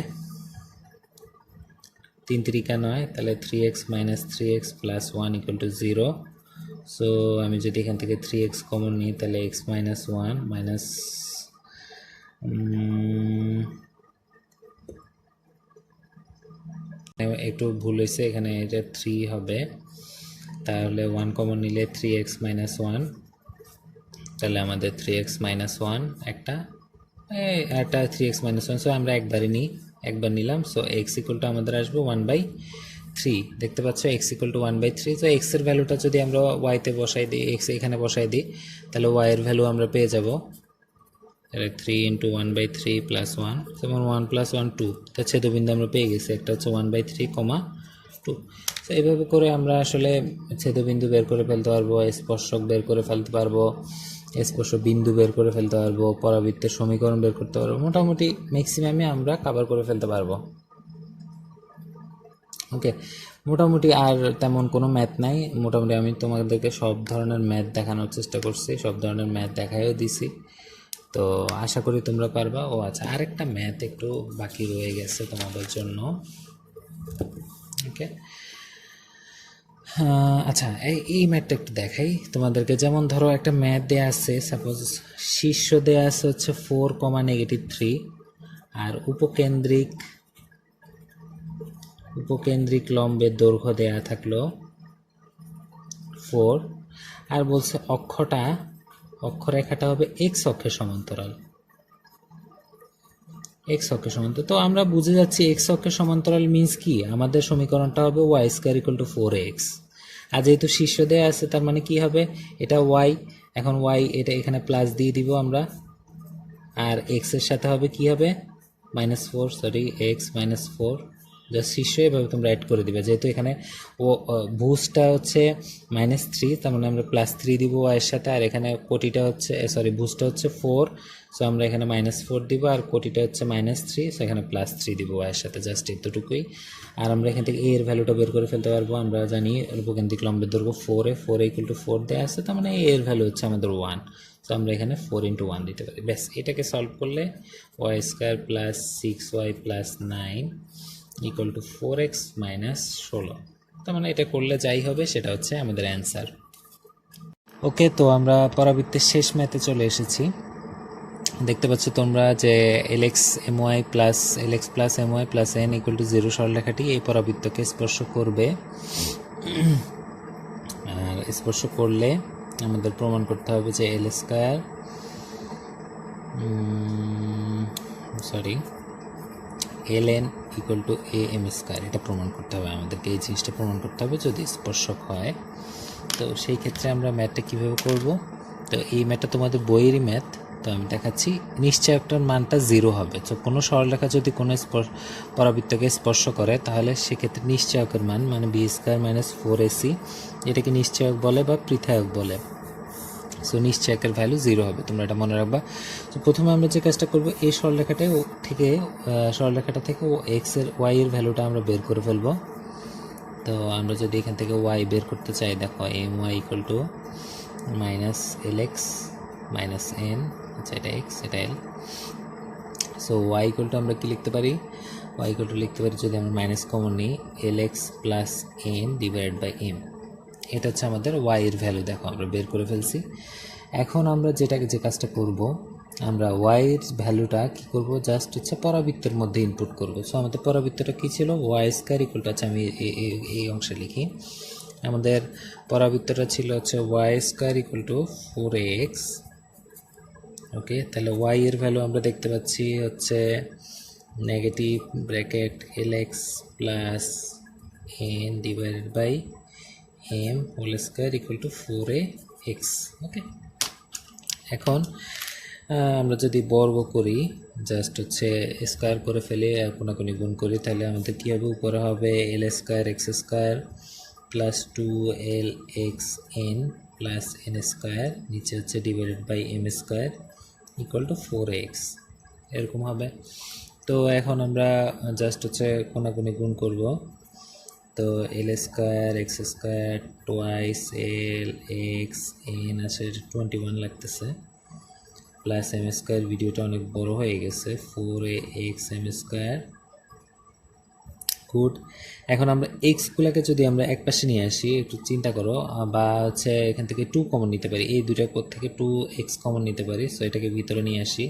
Speaker 1: 3 3 9, তাহলে 3x - 3x + 1 = 0। সো আমি যদি এখান থেকে 3x কমন নিই, তাহলে x - 1 মাইনাস একটু ভুল হয়েছে, এখানে এটা 3 হবে, তাহলে 1 কমন নিলে 3x মাইনাস 1, তাহলে আমাদের 3x মাইনাস 1 একটা একটা 3x মাইনাস 1, সো আমরা একবার নিলাম। সো এক্স ইকুয়াল টু আমাদের আসবে 1/3। দেখতে পাচ্ছ এক্স ইকুয়াল টু 1/3। তো এক্স এর ভ্যালুটা যদি আমরা ওয়াইতে বসাই দিই, এক্স এখানে বসাই দিই, তাহলে ওয়াই এর ভ্যালু আমরা পেয়ে যাব 3 ইন্টু 1/3 প্লাস 1, যেমন 1 প্লাস 1 2। তার ছেদবিন্দু আমরা পেয়ে গেছি, একটা হচ্ছে 1/3, 2। তো এইভাবে করে আমরা আসলে ছেদবিন্দু বের করে ফেলতে পারবো, স্পর্শক বের করে ফেলতে পারবো, স্পর্শ বিন্দু বের করে ফেলতে পারবো, পরাবৃত্তের সমীকরণ বের করতে পারবো, মোটামুটি ম্যাক্সিমামে আমরা কভার করে ফেলতে পারবো। ওকে, মোটামুটি আর তেমন কোনো ম্যাথ নাই। মোটামুটি আমি তোমাদেরকে সব ধরনের ম্যাথ দেখানোর চেষ্টা করছি, সব ধরনের ম্যাথ দেখাইও দিছি। তো আশা করি তোমরা পারবা। ও আচ্ছা, আরেকটা ম্যাথ একটু বাকি রয়ে গেছে তোমাদের জন্য। ওকে, আচ্ছা এই ম্যাথটা একটু দেখাই তোমাদেরকে। যেমন ধরো একটা ম্যাথ দেয়া আছে, সাপোজ শীর্ষ দেয়া আছে হচ্ছে 4,-3, আর উপকেন্দ্রিক লম্বের দৈর্ঘ্য দেয়া থাকলো 4, আর বলছে অক্ষরেখাটা হবে এক্স অক্ষের সমান্তরাল। এক্স অক্ষের সমান্তরাল, তো আমরা বুঝে যাচ্ছি এক্স অক্ষের সমান্তরাল মিন্স কি, আমাদের সমীকরণটা হবে Y square equal to 4x। আর যেহেতু শীর্ষ দেয়া আছে, তার মানে কি হবে, এটা ওয়াই, এখন ওয়াই এটা এখানে প্লাস দিয়ে দিব আমরা, আর এক্স এর সাথে হবে কি হবে -4, সরি এক্স -4, জাস্ট শীর্ষ এভাবে তোমরা অ্যাড করে দিবে। যেহেতু এখানে ও ভুজটা হচ্ছে -3, তার মানে আমরা +3 দিব ওয়াই এর সাথে, আর এখানে কোটিটা হচ্ছে সরি ভুজটা হচ্ছে 4, সো আমরা এখানে -4 দিব, আর কোটিটা হচ্ছে -3, সো এখানে +3 দিব ওয়াই এর সাথে, জাস্ট এতটুকুই। আর আমরা এখান থেকে এ এর ভ্যালুটা বের করে ফেলতে পারবো। আমরা জানি উপকেন্দ্রিক লম্বের দৈর্ঘ্য 4 ইকুয়াল টু 4 দেওয়া আছে, তার মানে এ এর ভ্যালু হচ্ছে আমাদের 1, তো আমরা এখানে 4 × 1 দিতে পারি। ব্যাস, এটাকে সলভ করলে Y square plus 6y plus 9 equal to 4x minus 16, তার মানে এটা করলে যাই হবে সেটা হচ্ছে আমাদের অ্যান্সার। ওকে, তো আমরা পরাবৃত্তের শেষ ম্যাথে চলে এসেছি। দেখতে পাচ্ছ তোমরা যে lx my plus lx plus my plus n equal to 0 সরলরেখাটি এই পরাবৃত্তকে স্পর্শ করবে। আর স্পর্শ করলে আমাদের প্রমাণ করতে হবে যে l square ln equal to am square, এটা প্রমাণ করতে হবে আমাদেরকে, এই জিনিসটা প্রমাণ করতে হবে যদি স্পর্শক হয়। তো সেই ক্ষেত্রে আমরা ম্যাথটা কীভাবে করব, তো এই ম্যাথটা তোমাদের বইয়েরই ম্যাথ, তো আমি দেখাচ্ছি। নিশ্চয়কটার মানটা 0 হবে, তো কোনো সরলরেখা যদি কোনো পরাবৃত্তকে স্পর্শ করে, তাহলে সেক্ষেত্রে নিশ্চয়কের মান মানে বি স্কয়ার মাইনাস 4ac, এটাকে নিশ্চয়ক বলে বা পৃথায়ক বলে। সো নিশ্চয়কের ভ্যালু 0 হবে, তোমরা এটা মনে রাখবা। তো প্রথমে আমরা যে কাজটা করব, এই সরলরেখাটা থেকে ওয়াই এর ভ্যালুটা আমরা বের করে ফেলবো। তো আমরা যদি এখান থেকে ওয়াই বের করতে চাই, দেখো my equal to -lx minus n, আচ্ছা এটা এক্স এটা এল। সো ওয়াই ইকুয়াল টু আমরা কি লিখতে পারি, ওয়াই ইকুয়াল টু লিখতে পারি যদি আমরা মাইনাস কমন নিই lx plus n divided by m, এটা হচ্ছে আমাদের ওয়াই এর ভ্যালু। দেখো আমরা বের করে ফেলছি। এখন আমরা যে কাজটা করব, আমরা ওয়াই এর ভ্যালুটা কি করব, জাস্ট হচ্ছে পরাবৃত্তের মধ্যে ইনপুট করব। সো আমাদের পরাবৃত্তটা কি ছিল, ওয়াই স্কয়ার ইকুয়াল টু, আচ্ছা আমি এই অংশে লিখি, আমাদের পরাবৃত্তটা ছিল হচ্ছে Y square equal to 4x। Okay, তাহলে ওয়াই এর ভ্যালু আমরা দেখতে পাচ্ছি হচ্ছে negative bracket lx plus n divided by m whole square equal to 4ax। Okay, এখন আমরা যদি বর্গ করি, জাস্ট হচ্ছে স্কয়ার করে ফেলে আর কোনাকুনি গুণ করি, তাহলে আমাদের কী হবে, উপরে হবে l square x square plus 2lxn plus n square, নিচে হচ্ছে divided by m square equal to 4x, এরকম হবে। তো এখন আমরা জাস্ট হচ্ছে কোনাকুনি গুণ করব, তো এল square x square twice L X N আছে 21 লাগতেছে, প্লাস এম স্কয়ার, ভিডিওটা অনেক বড় হয়ে গেছে, 4ax m স্কয়ার। গুড, এখন আমরা এক্সগুলোকে যদি আমরা এক পাশে নিয়ে আসি, একটু চিন্তা করো, বা হচ্ছে এখান থেকে 2 কমন নিতে পারি, এই দুইটার থেকে 2x কমন নিতে পারি। সো এটাকে ভিতরে নিয়ে আসি,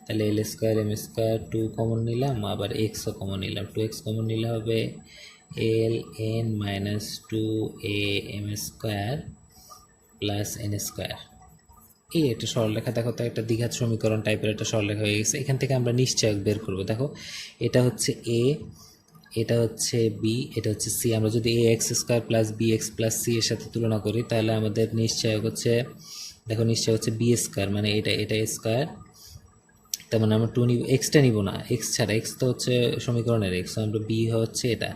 Speaker 1: তাহলে l square m square 2 common নিলাম, আবার এক্সও কমন নিলাম, 2x কমন নিলে হবে l n minus two A M square plus n square. এই একটা সরলরেখা, দেখো তো একটা দ্বিঘাত সমীকরণ টাইপের একটা সরলরেখা হয়ে গেছে। এখান থেকে আমরা নিশ্চয়ক বের করব। দেখো এটা হচ্ছে এ, এটা হচ্ছে বি, এটা হচ্ছে সি। আমরা যদি a x square plus b x plus c এর সাথে তুলনা করি তাহলে আমাদের নিশ্চয়ক হচ্ছে, দেখো নিশ্চয় হচ্ছে বি স্কোয়ার, মানে এটা স্কোয়ার। তার মানে আমরা টু নিব, এক্সটা নিব না, এক্স ছাড়া, এক্স তো হচ্ছে সমীকরণের এক্স, আমরা বি হচ্ছে এটা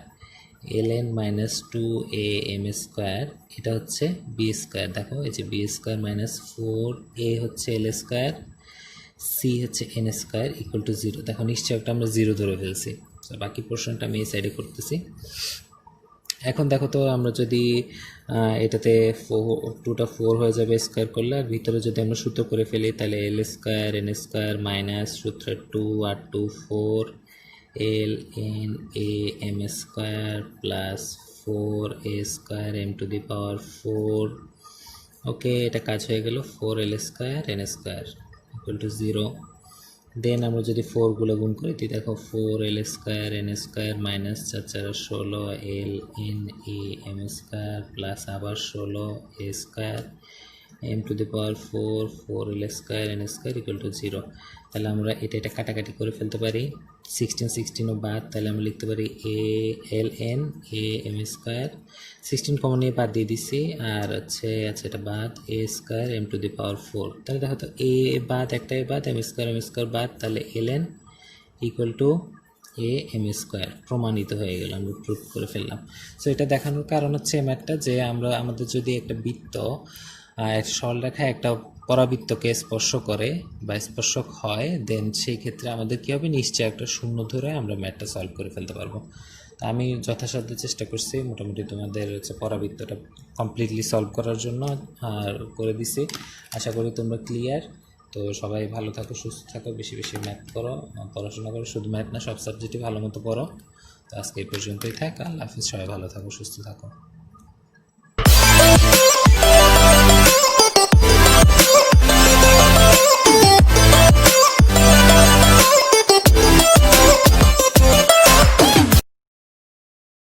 Speaker 1: l n minus two A M square, এটা হচ্ছে বি স্কোয়ার। দেখো এই যে b square minus four a হচ্ছে এল স্কোয়ার, সি হচ্ছে n square equal to zero. দেখো নিশ্চয়টা আমরা জিরো ধরে ফেলছি। বাকি পোর্শনটা আমি এই সাইডে করতেছি। এখন দেখো তো আমরা যদি এটাতে টুটা ফোর হয়ে যাবে স্কোয়ার করলে, আর ভিতরে যদি আমরা সূত্র করে ফেলি তাহলে l square n square minus সূত্রের টু আর two four l n a M square plus four a square m to the power four. Okay, এটা কাজ হয়ে গেল, four l square n square equal to zero. Then আমরা যদি ফোরগুলো গুণ করি তুই দেখো four l square n square minus 4 × 16 l n a M square plus আবার 16 a square m to the power four, four l square n square equal to zero. তাহলে আমরা এটা কাটাকাটি করে ফেলতে পারি, 16 বাদ, তাহলে আমরা লিখতে পারি a l n a M square, 16 common নিয়ে বাদ দিয়ে দিচ্ছি, আর হচ্ছে আচ্ছা এটা বাদ a square m to the power four. তাহলে দেখো তো এ বাদ, একটা এ বাদ, এম স্কোয়ার বাদ, তাহলে L N equal to A M square প্রমাণিত হয়ে গেল, আমরা প্রুভ করে ফেললাম। সো এটা দেখানোর কারণ হচ্ছে ম্যাথটা যে আমাদের যদি একটা বৃত্ত একটা সরলরেখায় একটা পরাবৃত্তকে স্পর্শ করে বা স্পর্শক হয়, দেন সেই ক্ষেত্রে আমাদের কী হবে, নিশ্চয় একটা শূন্য ধরে আমরা ম্যাথটা সলভ করে ফেলতে পারবো। তো আমি যথাসাধ্য চেষ্টা করছি মোটামুটি তোমাদের হচ্ছে পরাবৃত্তটা কমপ্লিটলি সলভ করার জন্য, আর করে দিছি। আশা করি তোমরা ক্লিয়ার। তো সবাই ভালো থাকো, সুস্থ থাকো, বেশি বেশি ম্যাথ করো, পড়াশোনা করো, শুধু ম্যাথ না সব সাবজেক্টই ভালো মতো পড়ো। তো আজকে এই পর্যন্তই থাক। আল্লাহ হাফিজ, সবাই ভালো থাকো, সুস্থ থাকো।